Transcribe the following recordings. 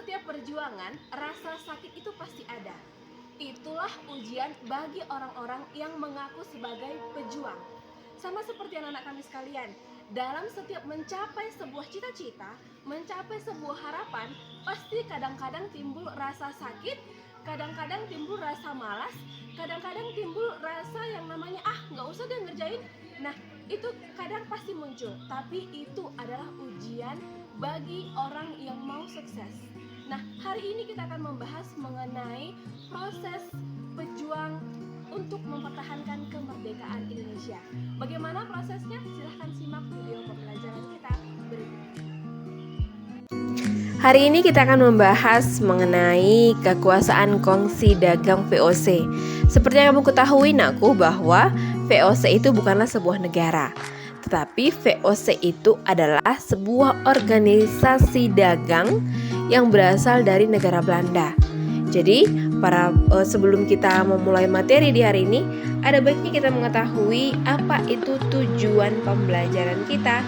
setiap perjuangan, rasa sakit itu pasti ada. Itulah ujian bagi orang-orang yang mengaku sebagai pejuang. Sama seperti anak-anak kami sekalian, dalam setiap mencapai sebuah cita-cita, mencapai sebuah harapan, pasti kadang-kadang timbul rasa sakit, kadang-kadang timbul rasa malas, kadang-kadang timbul rasa yang namanya nggak usah deh ngerjain. Nah, itu kadang pasti muncul, tapi itu adalah ujian bagi orang yang mau sukses. Nah, hari ini kita akan membahas mengenai proses pejuang untuk mempertahankan kemerdekaan Indonesia. Bagaimana prosesnya? Silahkan simak video pembelajaran kita berikut. Hari ini kita akan membahas mengenai kekuasaan kongsi dagang VOC. Seperti yang kamu ketahui nakku bahwa VOC itu bukanlah sebuah negara, tetapi VOC itu adalah sebuah organisasi dagang yang berasal dari negara Belanda. Jadi, sebelum kita memulai materi di hari ini, ada baiknya kita mengetahui apa itu tujuan pembelajaran kita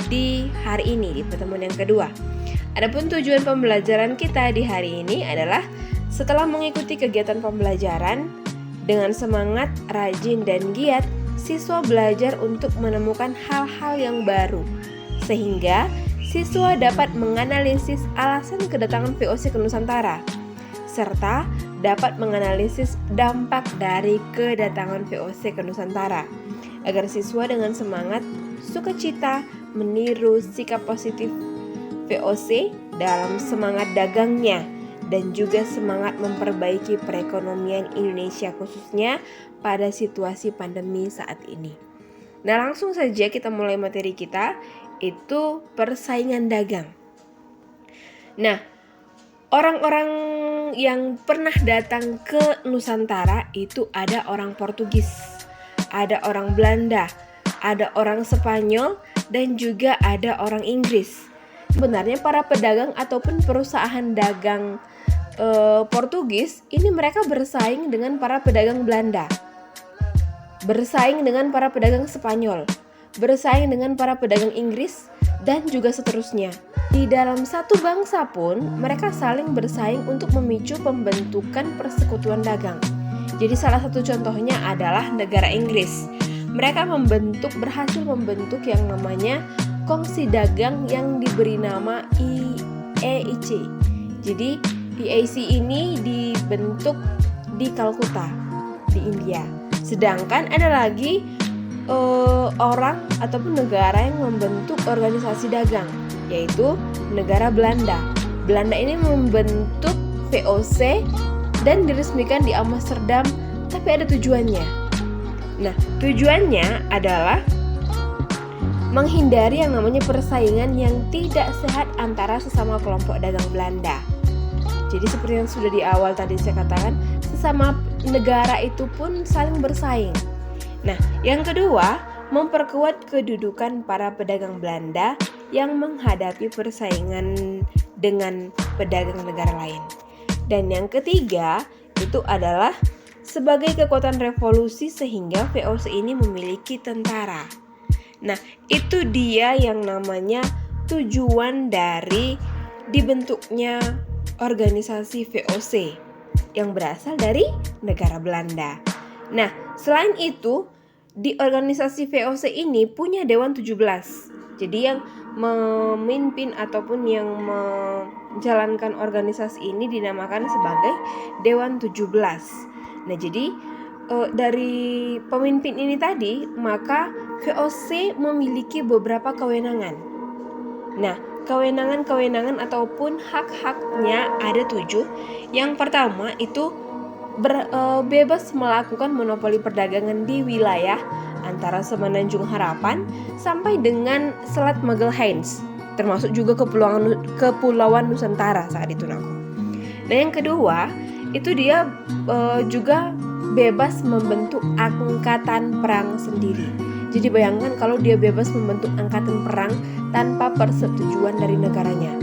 di hari ini, di pertemuan yang kedua. Adapun tujuan pembelajaran kita di hari ini adalah setelah mengikuti kegiatan pembelajaran dengan semangat, rajin, dan giat, siswa belajar untuk menemukan hal-hal yang baru, sehingga siswa dapat menganalisis alasan kedatangan VOC ke Nusantara, serta dapat menganalisis dampak dari kedatangan VOC ke Nusantara, agar siswa dengan semangat, sukacita, meniru sikap positif VOC dalam semangat dagangnya, dan juga semangat memperbaiki perekonomian Indonesia khususnya pada situasi pandemi saat ini. Nah, langsung saja kita mulai materi kita, itu persaingan dagang. Nah, orang-orang yang pernah datang ke Nusantara itu ada orang Portugis, ada orang Belanda, ada orang Spanyol, dan juga ada orang Inggris. Sebenarnya para pedagang ataupun perusahaan dagang Portugis ini mereka bersaing dengan para pedagang Belanda, bersaing dengan para pedagang Spanyol, bersaing dengan para pedagang Inggris, dan juga seterusnya. Di dalam satu bangsa pun mereka saling bersaing untuk memicu pembentukan persekutuan dagang. Jadi salah satu contohnya adalah negara Inggris. Mereka berhasil membentuk yang namanya kongsi dagang yang diberi nama EAC. Jadi EAC ini dibentuk di Calcutta, di India. Sedangkan ada lagi orang ataupun negara yang membentuk organisasi dagang, yaitu negara Belanda. Belanda ini membentuk VOC dan diresmikan di Amsterdam, tapi ada tujuannya. Nah, tujuannya adalah menghindari yang namanya persaingan yang tidak sehat antara sesama kelompok dagang Belanda. Jadi seperti yang sudah di awal tadi saya katakan, sesama negara itu pun saling bersaing. Nah, yang kedua, memperkuat kedudukan para pedagang Belanda yang menghadapi persaingan dengan pedagang negara lain. Dan yang ketiga, itu adalah sebagai kekuatan revolusi sehingga VOC ini memiliki tentara. Nah, itu dia yang namanya tujuan dari dibentuknya organisasi VOC yang berasal dari negara Belanda. Nah, selain itu, di organisasi VOC ini punya Dewan 17. Jadi yang memimpin ataupun yang menjalankan organisasi ini dinamakan sebagai Dewan 17. Nah, jadi dari pemimpin ini tadi, maka VOC memiliki beberapa kewenangan. Nah, kewenangan ataupun hak-haknya ada 7. Yang pertama itu bebas melakukan monopoli perdagangan di wilayah antara Semenanjung Harapan sampai dengan Selat Magelhaens, termasuk juga kepulauan Nusantara saat itu naku. Nah, yang kedua itu dia juga bebas membentuk angkatan perang sendiri. Jadi bayangkan kalau dia bebas membentuk angkatan perang tanpa persetujuan dari negaranya.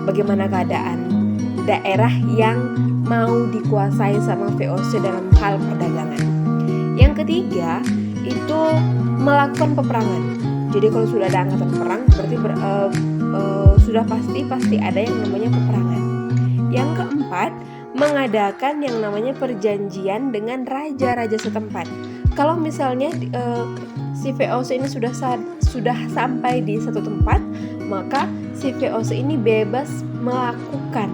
Bagaimana keadaan daerah yang mau dikuasai sama VOC dalam hal perdagangan. Yang ketiga itu melakukan peperangan. Jadi kalau sudah ada angkatan perang berarti sudah pasti ada yang namanya peperangan. Yang keempat, mengadakan yang namanya perjanjian dengan raja-raja setempat. Kalau misalnya si VOC ini sudah sampai di satu tempat, maka si VOC ini bebas melakukan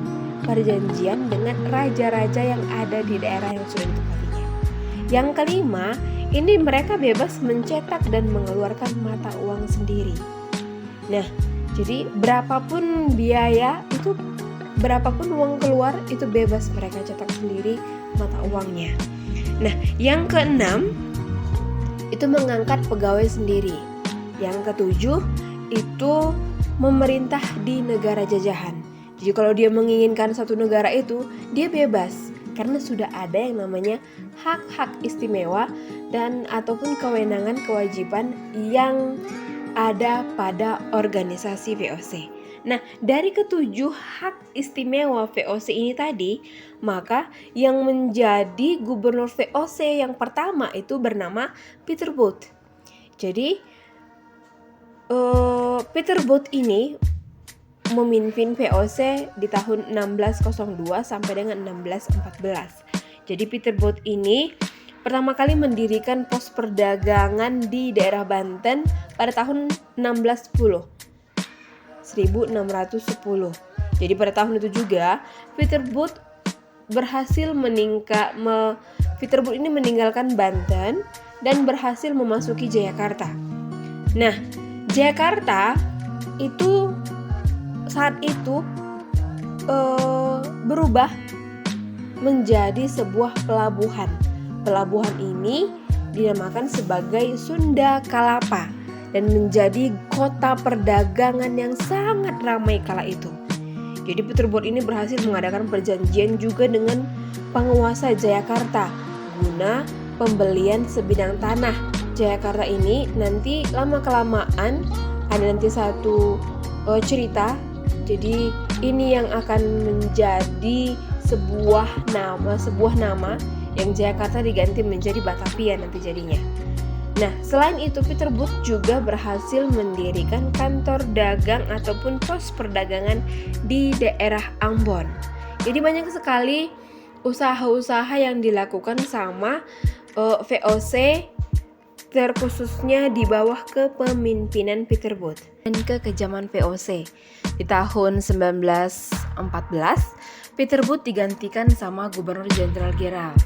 perjanjian dengan raja-raja yang ada di daerah yang sudah ditempatinya. Yang kelima, ini mereka bebas mencetak dan mengeluarkan mata uang sendiri. Nah, jadi berapapun uang keluar itu bebas mereka cetak sendiri mata uangnya. Nah, yang keenam itu mengangkat pegawai sendiri. Yang ketujuh itu memerintah di negara jajahan. Jadi kalau dia menginginkan satu negara itu, dia bebas karena sudah ada yang namanya hak-hak istimewa dan ataupun kewenangan-kewajiban yang ada pada organisasi VOC. Nah, dari ketujuh hak istimewa VOC ini tadi, maka yang menjadi gubernur VOC yang pertama itu bernama Peter Booth. Jadi, Peter Booth ini memimpin VOC di tahun 1602 sampai dengan 1614. Jadi Peter Booth ini pertama kali mendirikan pos perdagangan di daerah Banten pada tahun 1610. Jadi pada tahun itu juga Peter Booth ini meninggalkan Banten dan berhasil memasuki Jayakarta. Nah, Jayakarta itu saat itu berubah menjadi sebuah pelabuhan. Pelabuhan ini dinamakan sebagai Sunda Kalapa dan menjadi kota perdagangan yang sangat ramai kala itu. Jadi Peter Booth ini berhasil mengadakan perjanjian juga dengan penguasa Jayakarta guna pembelian sebidang tanah. Jayakarta ini nanti lama-kelamaan ada nanti satu cerita. Jadi ini yang akan menjadi sebuah nama yang Jayakarta diganti menjadi Batavia nanti jadinya. Nah, selain itu Peter Booth juga berhasil mendirikan kantor dagang ataupun pos perdagangan di daerah Ambon. Jadi banyak sekali usaha-usaha yang dilakukan sama VOC terkhususnya di bawah kepemimpinan Peter Booth. Dan kekejaman VOC. Di tahun 1914, Peter Booth digantikan sama Gubernur Jenderal Gerald.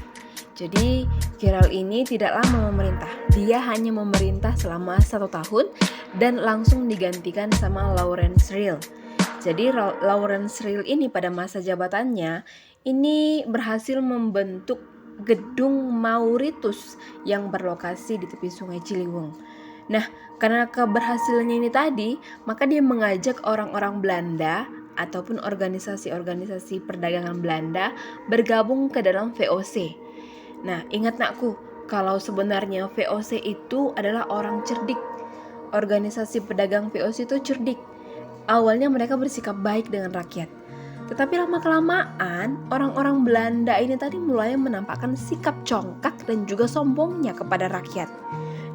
Jadi Gerald ini tidak lama memerintah, dia hanya memerintah selama 1 tahun dan langsung digantikan sama Lawrence Riel. Jadi Lawrence Riel ini pada masa jabatannya ini berhasil membentuk gedung Mauritius yang berlokasi di tepi Sungai Ciliwung. Nah, karena keberhasilannya ini tadi, maka dia mengajak orang-orang Belanda ataupun organisasi-organisasi perdagangan Belanda bergabung ke dalam VOC. Nah, ingat nakku, kalau sebenarnya VOC itu adalah orang cerdik. Organisasi pedagang VOC itu cerdik. Awalnya mereka bersikap baik dengan rakyat. Tetapi lama-kelamaan, orang-orang Belanda ini tadi mulai menampakkan sikap congkak dan juga sombongnya kepada rakyat.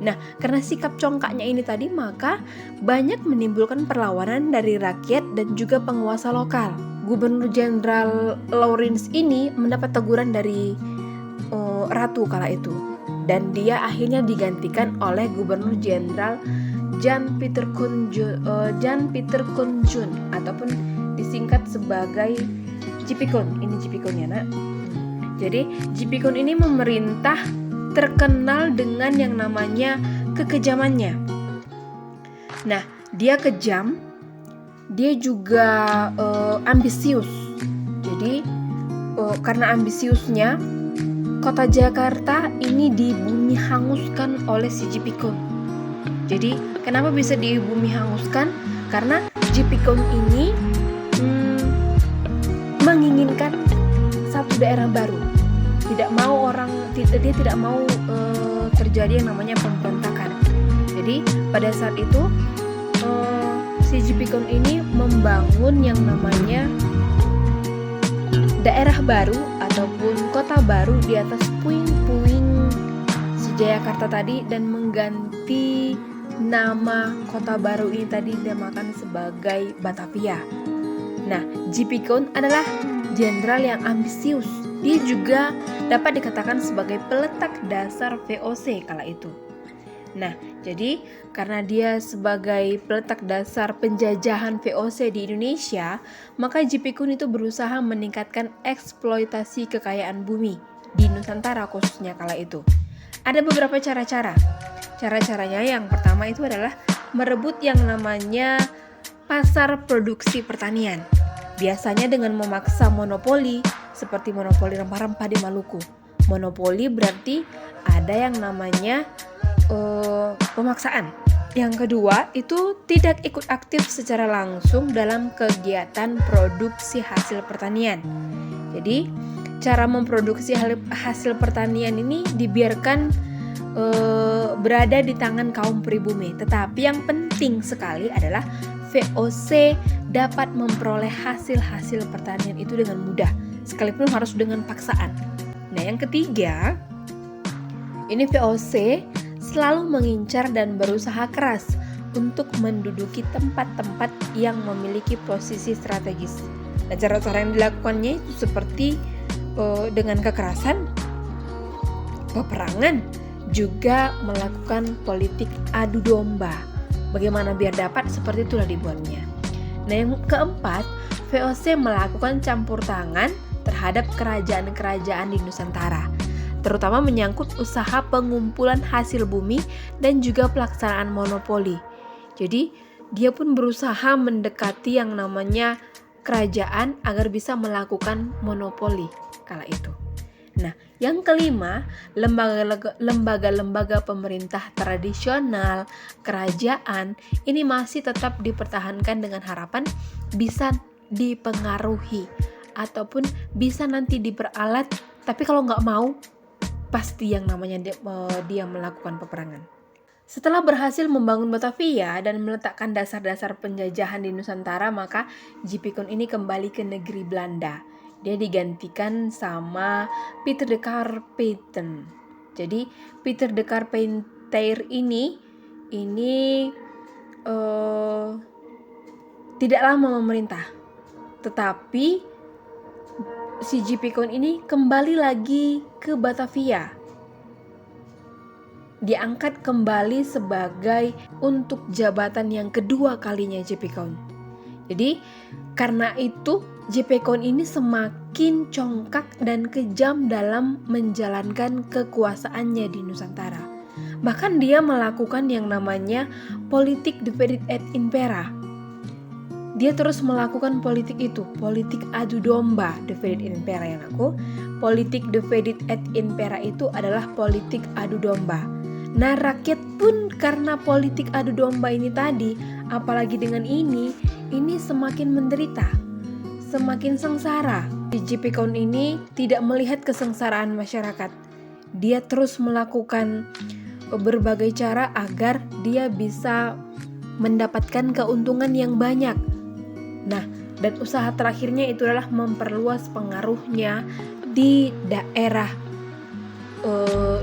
Nah, karena sikap congkaknya ini tadi, maka banyak menimbulkan perlawanan dari rakyat dan juga penguasa lokal. Gubernur Jenderal Lawrence ini mendapat teguran dari ratu kala itu, dan dia akhirnya digantikan oleh Gubernur Jenderal Jan Pieter Coenjoen ataupun disingkat sebagai Jipikon. Ini Jipikonnya, nak. Jadi Jipikon ini memerintah terkenal dengan yang namanya kekejamannya. Nah, dia kejam, dia juga ambisius. Jadi karena ambisiusnya, kota Jakarta ini dibumi hanguskan oleh si Jipikon. Jadi kenapa bisa dibumi hanguskan? Karena Jipikon ini menginginkan satu daerah baru. Dia tidak mau terjadi yang namanya pemberontakan. Jadi pada saat itu si Jipikon ini membangun yang namanya daerah baru ataupun kota baru di atas puing-puing si Jayakarta tadi dan mengganti nama kota baru ini tadi dinamakan sebagai Batavia. Nah, Jipikon adalah jenderal yang ambisius. Dia juga dapat dikatakan sebagai peletak dasar VOC kala itu. Nah, jadi karena dia sebagai peletak dasar penjajahan VOC di Indonesia, maka JP Kuhn itu berusaha meningkatkan eksploitasi kekayaan bumi di Nusantara khususnya kala itu. Ada beberapa cara-cara. Cara-caranya yang pertama itu adalah merebut yang namanya pasar produksi pertanian. Biasanya dengan memaksa monopoli, seperti monopoli rempah-rempah di Maluku. Monopoli berarti ada yang namanya pemaksaan. Yang kedua itu tidak ikut aktif secara langsung dalam kegiatan produksi hasil pertanian. Jadi cara memproduksi hasil pertanian ini dibiarkan berada di tangan kaum pribumi. Tetapi yang penting sekali adalah VOC dapat memperoleh hasil-hasil pertanian itu dengan mudah, sekalipun harus dengan paksaan. Nah, yang ketiga, ini VOC selalu mengincar dan berusaha keras untuk menduduki tempat-tempat yang memiliki posisi strategis. Nah, cara-cara yang dilakukannya itu seperti dengan kekerasan, peperangan, juga melakukan politik adu domba. Bagaimana biar dapat, seperti itulah dibuatnya. Nah, yang keempat, VOC melakukan campur tangan terhadap kerajaan-kerajaan di Nusantara, terutama menyangkut usaha pengumpulan hasil bumi dan juga pelaksanaan monopoli. Jadi, dia pun berusaha mendekati yang namanya kerajaan agar bisa melakukan monopoli kala itu. Nah, yang kelima, lembaga-lembaga pemerintah tradisional, kerajaan, ini masih tetap dipertahankan dengan harapan bisa dipengaruhi ataupun bisa nanti diperalat, tapi kalau nggak mau, pasti yang namanya dia melakukan peperangan. Setelah berhasil membangun Batavia dan meletakkan dasar-dasar penjajahan di Nusantara, maka JP Kuhn ini kembali ke negeri Belanda. Dia digantikan sama Pieter de Carpenten. Jadi Pieter de Carpenter ini tidak lama memerintah, tetapi si JP Kuhn ini kembali lagi ke Batavia. Diangkat kembali sebagai untuk jabatan yang kedua kalinya JP Kuhn. Jadi karena itu JP Kuhn ini semakin congkak dan kejam dalam menjalankan kekuasaannya di Nusantara. Bahkan dia melakukan yang namanya politik divided et impera. Dia terus melakukan politik itu, politik adu domba, divided et impera yang politik divided et impera itu adalah politik adu domba. Nah, rakyat pun karena politik adu domba ini tadi, apalagi dengan ini semakin menderita, semakin sengsara. JP Kuhn ini tidak melihat kesengsaraan masyarakat. Dia terus melakukan berbagai cara agar dia bisa mendapatkan keuntungan yang banyak. Nah, dan usaha terakhirnya itu adalah memperluas pengaruhnya di daerah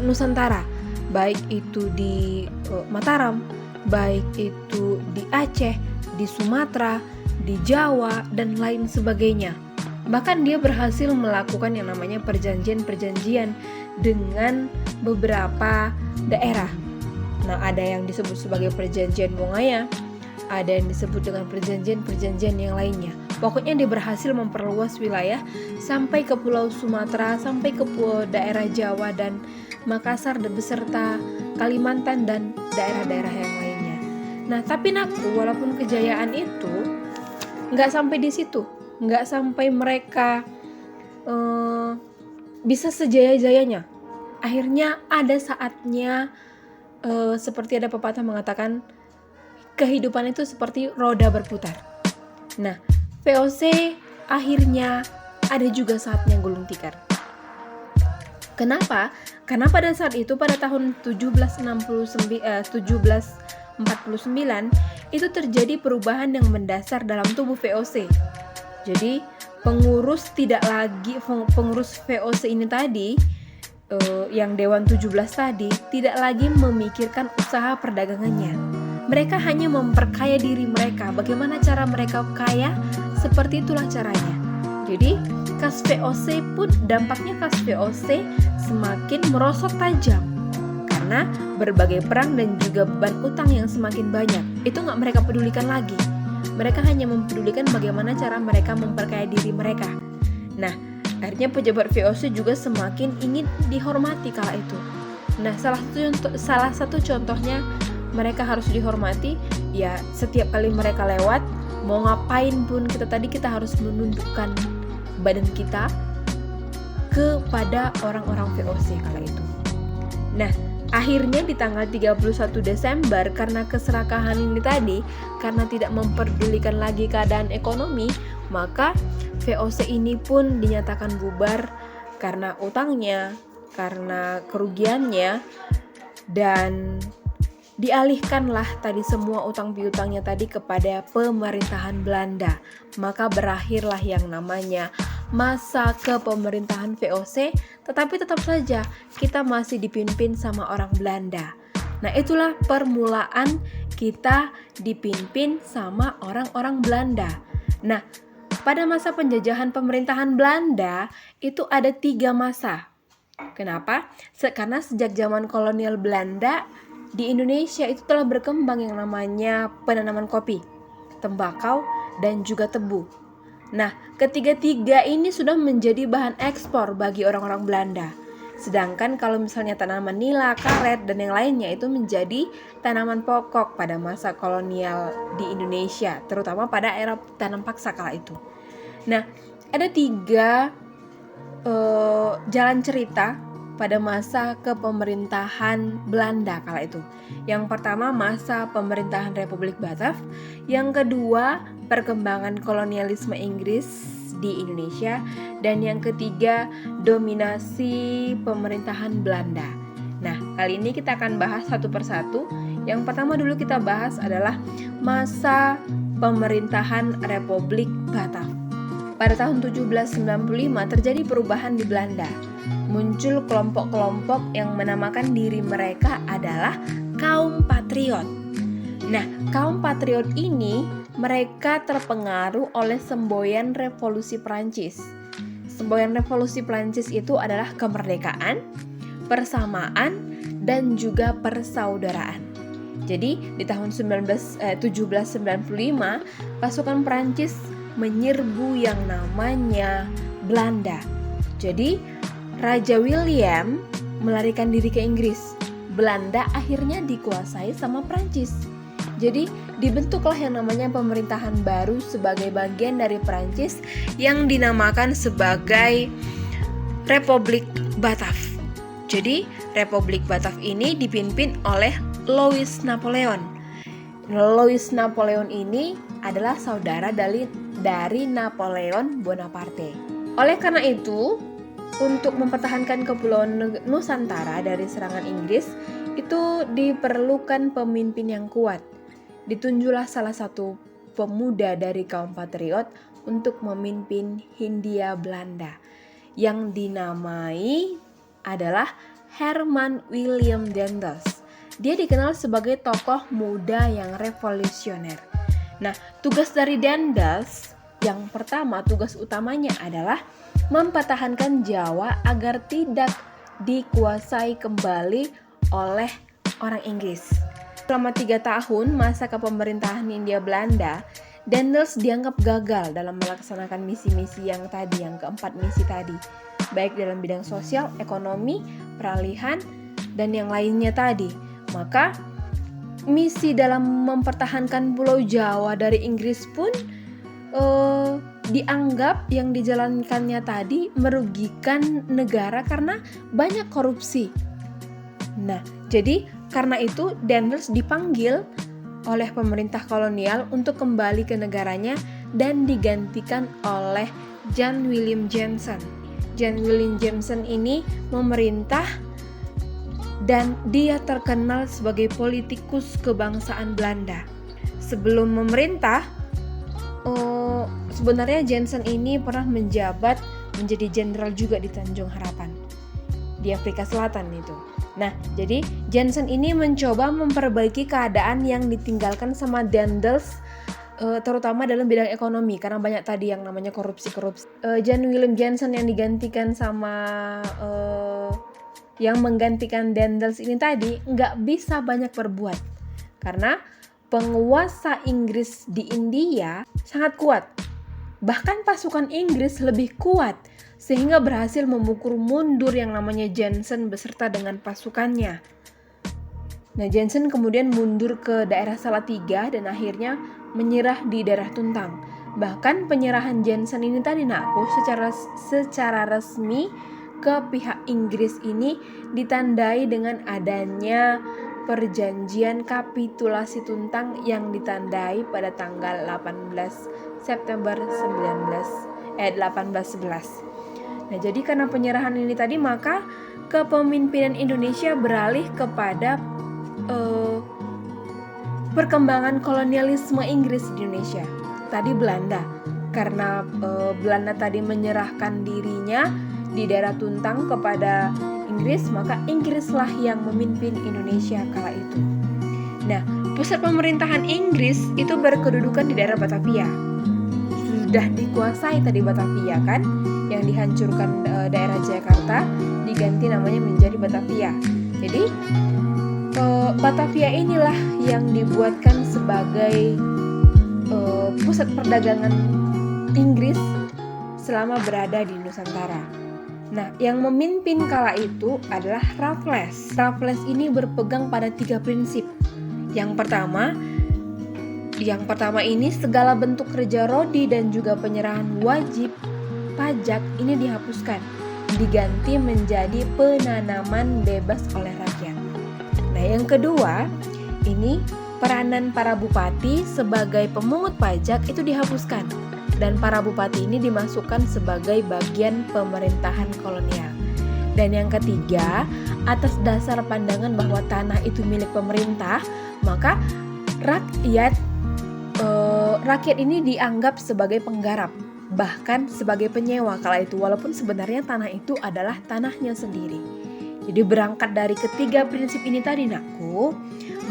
Nusantara, baik itu di Mataram, baik itu di Aceh, di Sumatera, di Jawa, dan lain sebagainya. Bahkan dia berhasil melakukan yang namanya perjanjian-perjanjian dengan beberapa daerah. Nah, ada yang disebut sebagai perjanjian Bongaya, ada yang disebut dengan perjanjian-perjanjian yang lainnya. Pokoknya dia berhasil memperluas wilayah sampai ke Pulau Sumatera, sampai ke daerah Jawa dan Makassar beserta Kalimantan dan daerah-daerah yang lainnya. Nah, tapi walaupun kejayaan itu nggak sampai di situ, nggak sampai mereka bisa sejaya-jayanya. Akhirnya ada saatnya seperti ada pepatah mengatakan kehidupan itu seperti roda berputar. Nah, VOC akhirnya ada juga saatnya gulung tikar. Kenapa? Karena pada saat itu pada tahun 1749 itu terjadi perubahan yang mendasar dalam tubuh VOC. Jadi pengurus VOC ini tadi yang Dewan 17 tadi tidak lagi memikirkan usaha perdagangannya. Mereka hanya memperkaya diri mereka. Bagaimana cara mereka kaya? Seperti itulah caranya. Jadi kas VOC pun dampaknya kas VOC semakin merosot tajam karena berbagai perang dan juga beban utang yang semakin banyak. Itu nggak mereka pedulikan lagi. Mereka hanya mempedulikan bagaimana cara mereka memperkaya diri mereka. Nah, akhirnya pejabat VOC juga semakin ingin dihormati kala itu. Nah, salah satu contohnya mereka harus dihormati, ya setiap kali mereka lewat, mau ngapain pun kita harus menundukkan badan kita kepada orang-orang VOC kala itu. Nah, akhirnya di tanggal 31 Desember karena keserakahan ini tadi, karena tidak memperdulikan lagi keadaan ekonomi, maka VOC ini pun dinyatakan bubar karena utangnya, karena kerugiannya, dan dialihkanlah tadi semua utang piutangnya tadi kepada pemerintahan Belanda. Maka berakhirlah yang namanya masa kepemerintahan VOC, tetapi tetap saja kita masih dipimpin sama orang Belanda. Nah, itulah permulaan kita dipimpin sama orang-orang Belanda. Nah, pada masa penjajahan pemerintahan Belanda itu ada 3 masa. Kenapa? Karena sejak zaman kolonial Belanda di Indonesia itu telah berkembang yang namanya penanaman kopi, tembakau, dan juga tebu. Nah, ketiga-tiga ini sudah menjadi bahan ekspor bagi orang-orang Belanda. Sedangkan kalau misalnya tanaman nila, karet, dan yang lainnya itu menjadi tanaman pokok pada masa kolonial di Indonesia, terutama pada era tanam paksa kala itu. Nah, ada 3 jalan cerita pada masa kepemerintahan Belanda kala itu. Yang pertama masa pemerintahan Republik Batav, yang kedua perkembangan kolonialisme Inggris di Indonesia, dan yang ketiga dominasi pemerintahan Belanda. Nah, kali ini kita akan bahas satu persatu. Yang pertama dulu kita bahas adalah masa pemerintahan Republik Batav. Pada tahun 1795 terjadi perubahan di Belanda. Muncul kelompok-kelompok yang menamakan diri mereka adalah kaum patriot. Nah, kaum patriot ini mereka terpengaruh oleh semboyan revolusi Prancis. Semboyan revolusi Prancis itu adalah kemerdekaan, persamaan, dan juga persaudaraan. Jadi, di tahun 1795, pasukan Prancis menyerbu yang namanya Belanda. Jadi, Raja William melarikan diri ke Inggris. Belanda akhirnya dikuasai sama Prancis. Jadi dibentuklah yang namanya pemerintahan baru sebagai bagian dari Prancis yang dinamakan sebagai Republik Batav. Jadi Republik Batav ini dipimpin oleh Louis Napoleon. Louis Napoleon ini adalah saudara dari Napoleon Bonaparte. Oleh karena itu, untuk mempertahankan kepulauan Nusantara dari serangan Inggris, itu diperlukan pemimpin yang kuat. Ditunjuklah salah satu pemuda dari kaum patriot untuk memimpin Hindia Belanda, yang dinamai adalah Herman Willem Daendels. Dia dikenal sebagai tokoh muda yang revolusioner. Nah, tugas dari Daendels yang pertama, tugas utamanya adalah mempertahankan Jawa agar tidak dikuasai kembali oleh orang Inggris. Selama 3 tahun masa kepemerintahan Hindia Belanda, Daendels dianggap gagal dalam melaksanakan misi-misi yang keempat misi tadi, baik dalam bidang sosial, ekonomi, peralihan, dan yang lainnya tadi. Maka misi dalam mempertahankan Pulau Jawa dari Inggris pun dianggap yang dijalankannya tadi merugikan negara karena banyak korupsi. Nah, jadi karena itu Daendels dipanggil oleh pemerintah kolonial untuk kembali ke negaranya dan digantikan oleh Jan Willem Jansen. Jan Willem Jansen ini memerintah dan dia terkenal sebagai politikus kebangsaan Belanda. Sebelum memerintah, sebenarnya Jansen ini pernah menjabat menjadi jenderal juga di Tanjung Harapan di Afrika Selatan itu. Nah, jadi Jansen ini mencoba memperbaiki keadaan yang ditinggalkan sama Daendels terutama dalam bidang ekonomi karena banyak tadi yang namanya korupsi-korupsi. John William Johnson yang digantikan sama yang menggantikan Daendels ini tadi nggak bisa banyak berbuat karena penguasa Inggris di India sangat kuat. Bahkan pasukan Inggris lebih kuat sehingga berhasil memukul mundur yang namanya Johnson beserta dengan pasukannya. Nah, Johnson kemudian mundur ke daerah Salatiga dan akhirnya menyerah di daerah Tuntang. Bahkan penyerahan Johnson ini tadi nakku secara resmi ke pihak Inggris ini ditandai dengan adanya perjanjian kapitulasi Tuntang yang ditandai pada tanggal 18 September 1811. Nah, jadi karena penyerahan ini tadi maka kepemimpinan Indonesia beralih kepada perkembangan kolonialisme Inggris di Indonesia. Tadi Belanda, karena Belanda tadi menyerahkan dirinya di daerah Tuntang kepada Inggris, maka Inggrislah yang memimpin Indonesia kala itu. Nah, pusat pemerintahan Inggris itu berkedudukan di daerah Batavia. Sudah dikuasai tadi Batavia kan, yang dihancurkan daerah Jakarta diganti namanya menjadi Batavia. Jadi Batavia inilah yang dibuatkan sebagai pusat perdagangan Inggris selama berada di Nusantara. Nah, yang memimpin kala itu adalah Raffles. Raffles ini berpegang pada 3 prinsip. Yang pertama ini segala bentuk kerja rodi dan juga penyerahan wajib pajak ini dihapuskan, diganti menjadi penanaman bebas oleh rakyat. Nah, yang kedua, ini peranan para bupati sebagai pemungut pajak itu dihapuskan dan para bupati ini dimasukkan sebagai bagian pemerintahan kolonial. Dan yang ketiga, atas dasar pandangan bahwa tanah itu milik pemerintah, maka rakyat ini dianggap sebagai penggarap, bahkan sebagai penyewa kala itu, walaupun sebenarnya tanah itu adalah tanahnya sendiri. Jadi berangkat dari ketiga prinsip ini tadi nakku,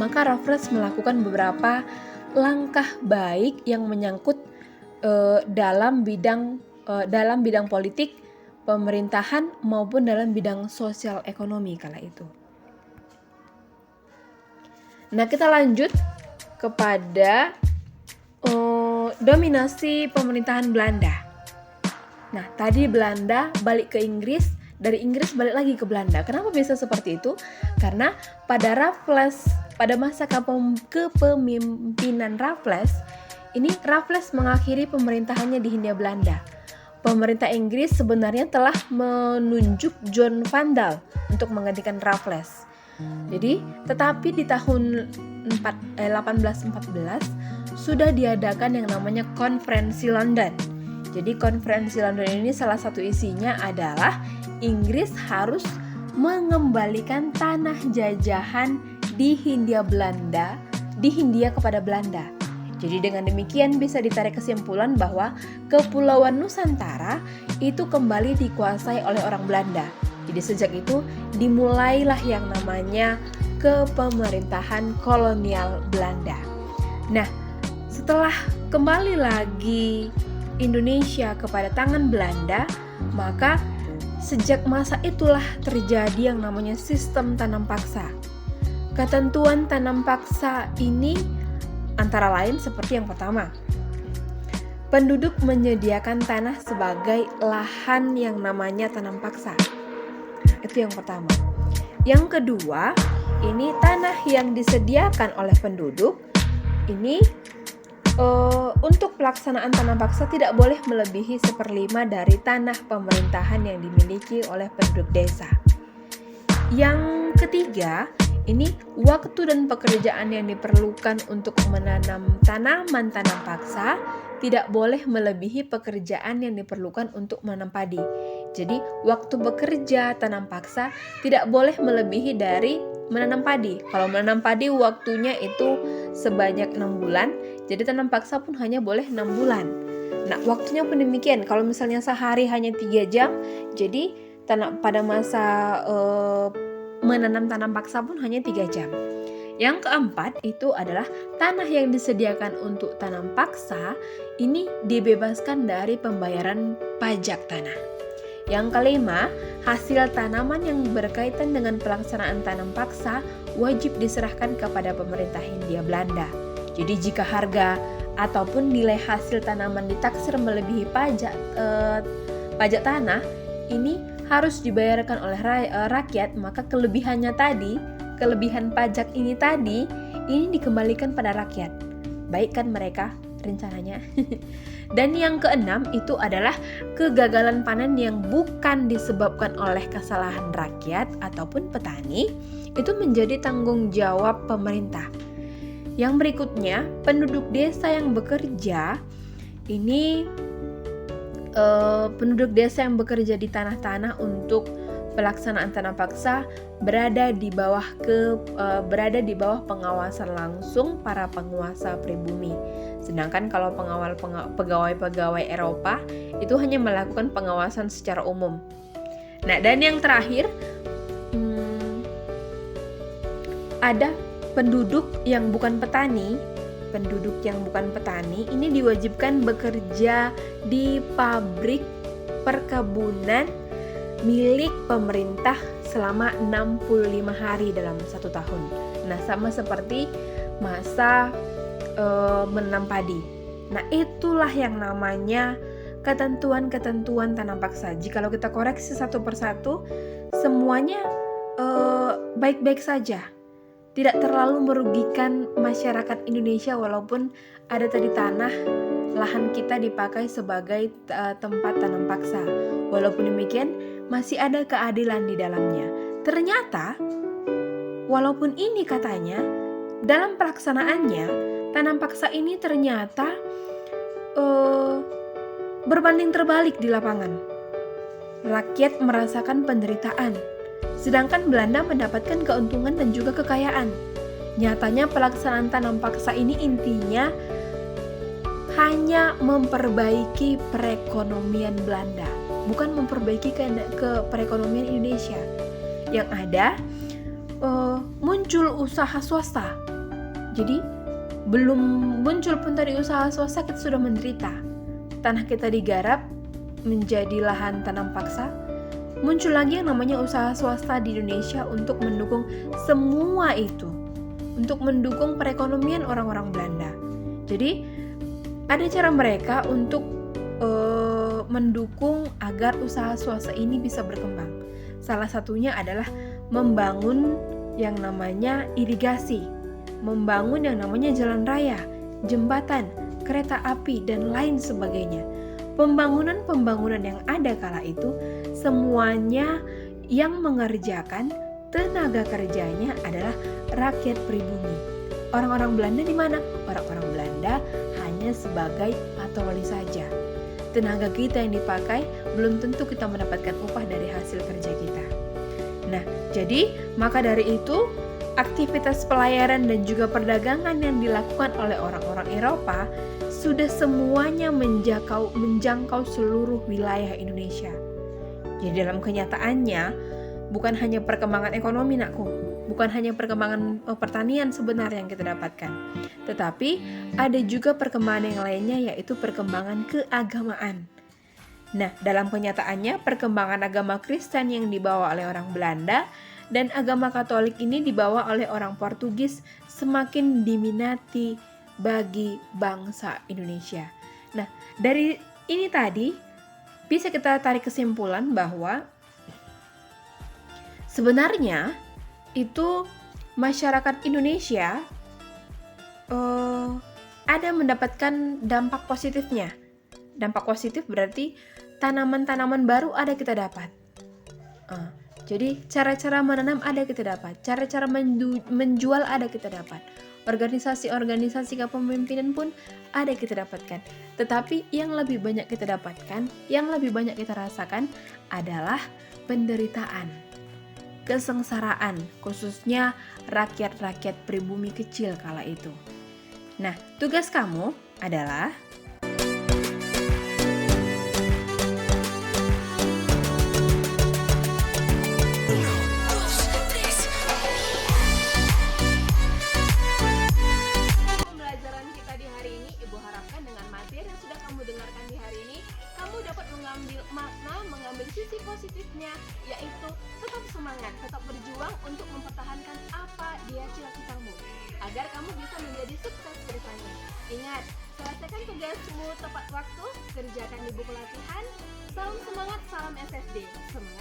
maka Raffles melakukan beberapa langkah baik yang menyangkut dalam bidang politik, pemerintahan maupun dalam bidang sosial ekonomi kala itu. Nah, kita lanjut kepada dominasi pemerintahan Belanda. Nah, tadi Belanda balik ke Inggris, dari Inggris balik lagi ke Belanda. Kenapa bisa seperti itu? Karena pada masa kepemimpinan Raffles, ini Raffles mengakhiri pemerintahannya di Hindia Belanda. Pemerintah Inggris sebenarnya telah menunjuk John Vandal untuk menggantikan Raffles. Jadi, tetapi di tahun 1814 sudah diadakan yang namanya Konferensi London. Jadi Konferensi London ini salah satu isinya adalah Inggris harus mengembalikan tanah jajahan di Hindia kepada Belanda. Jadi dengan demikian bisa ditarik kesimpulan bahwa Kepulauan Nusantara itu kembali dikuasai oleh orang Belanda. Jadi sejak itu dimulailah yang namanya kepemerintahan kolonial Belanda. Nah, setelah kembali lagi Indonesia kepada tangan Belanda, maka sejak masa itulah terjadi yang namanya sistem tanam paksa. Ketentuan tanam paksa ini antara lain seperti yang pertama, penduduk menyediakan tanah sebagai lahan yang namanya tanam paksa. Itu yang pertama. Yang kedua, ini tanah yang disediakan oleh penduduk ini untuk pelaksanaan tanam paksa tidak boleh melebihi 1/5 dari tanah pemerintahan yang dimiliki oleh penduduk desa. Yang ketiga, ini waktu dan pekerjaan yang diperlukan untuk menanam tanaman tanam paksa tidak boleh melebihi pekerjaan yang diperlukan untuk menanam padi. Jadi, waktu bekerja tanam paksa tidak boleh melebihi dari menanam padi. Kalau menanam padi waktunya itu sebanyak 6 bulan, jadi tanam paksa pun hanya boleh 6 bulan. Nah, waktunya pun demikian. Kalau misalnya sehari hanya 3 jam, jadi pada masa menanam tanam paksa pun hanya 3 jam. Yang keempat itu adalah tanah yang disediakan untuk tanam paksa ini dibebaskan dari pembayaran pajak tanah. Yang kelima, hasil tanaman yang berkaitan dengan pelaksanaan tanam paksa wajib diserahkan kepada pemerintah Hindia Belanda. Jadi jika harga ataupun nilai hasil tanaman ditaksir melebihi pajak tanah, ini harus dibayarkan oleh rakyat, maka kelebihan pajak ini dikembalikan pada rakyat. Baik kan mereka rencananya? Dan yang keenam itu adalah kegagalan panen yang bukan disebabkan oleh kesalahan rakyat ataupun petani, itu menjadi tanggung jawab pemerintah. Yang berikutnya, penduduk desa yang bekerja di tanah-tanah untuk pelaksanaan tanam paksa berada di bawah pengawasan langsung para penguasa pribumi. Sedangkan kalau pegawai-pegawai Eropa itu hanya melakukan pengawasan secara umum. Nah, dan yang terakhir, ada penduduk yang bukan petani ini diwajibkan bekerja di pabrik perkebunan milik pemerintah selama 65 hari dalam 1 tahun. Nah, sama seperti masa menanam padi. Nah, itulah yang namanya ketentuan-ketentuan tanam paksa. Jikalau kita koreksi satu persatu, semuanya baik-baik saja. Tidak terlalu merugikan masyarakat Indonesia walaupun ada tadi lahan kita dipakai sebagai tempat tanam paksa. Walaupun demikian, masih ada keadilan di dalamnya. Ternyata, walaupun ini katanya, dalam pelaksanaannya, tanam paksa ini ternyata berbanding terbalik di lapangan. Rakyat merasakan penderitaan, sedangkan Belanda mendapatkan keuntungan dan juga kekayaan. Nyatanya pelaksanaan tanam paksa ini intinya hanya memperbaiki perekonomian Belanda, bukan memperbaiki ke perekonomian Indonesia. Yang ada muncul usaha swasta. Jadi belum muncul pun tadi usaha swasta, kita sudah menderita. Tanah kita digarap menjadi lahan tanam paksa. Muncul lagi yang namanya usaha swasta di Indonesia untuk mendukung semua itu, untuk mendukung perekonomian orang-orang Belanda. Jadi ada cara mereka untuk mendukung agar usaha swasta ini bisa berkembang. Salah satunya adalah membangun yang namanya irigasi, membangun yang namanya jalan raya, jembatan, kereta api, dan lain sebagainya. Pembangunan yang ada kala itu semuanya yang mengerjakan tenaga kerjanya adalah rakyat pribumi. Orang-orang Belanda di mana? Orang-orang Belanda hanya sebagai patroli saja. Tenaga kita yang dipakai belum tentu kita mendapatkan upah dari hasil kerja kita. Nah, jadi maka dari itu aktivitas pelayaran dan juga perdagangan yang dilakukan oleh orang-orang Eropa sudah semuanya menjangkau seluruh wilayah Indonesia. Jadi dalam kenyataannya bukan hanya perkembangan ekonomi bukan hanya perkembangan pertanian sebenarnya yang kita dapatkan, tetapi ada juga perkembangan yang lainnya, yaitu perkembangan keagamaan. Nah, dalam kenyataannya perkembangan agama Kristen yang dibawa oleh orang Belanda dan agama Katolik ini dibawa oleh orang Portugis semakin diminati bagi bangsa Indonesia. Nah, dari ini tadi bisa kita tarik kesimpulan bahwa sebenarnya itu masyarakat Indonesia ada mendapatkan dampak positifnya. Dampak positif berarti tanaman-tanaman baru ada kita dapat. Jadi cara-cara menanam ada kita dapat, cara-cara menjual ada kita dapat. Organisasi-organisasi kepemimpinan pun ada kita dapatkan. Tetapi yang lebih banyak kita dapatkan, yang lebih banyak kita rasakan adalah penderitaan, kesengsaraan, khususnya rakyat-rakyat pribumi kecil kala itu. Nah, tugas kamu adalah kamu bisa menjadi sukses ke depannya. Ingat, selesaikan tugasmu tepat waktu, kerjakan di buku latihan. Salam semangat, salam SFD. Semangat!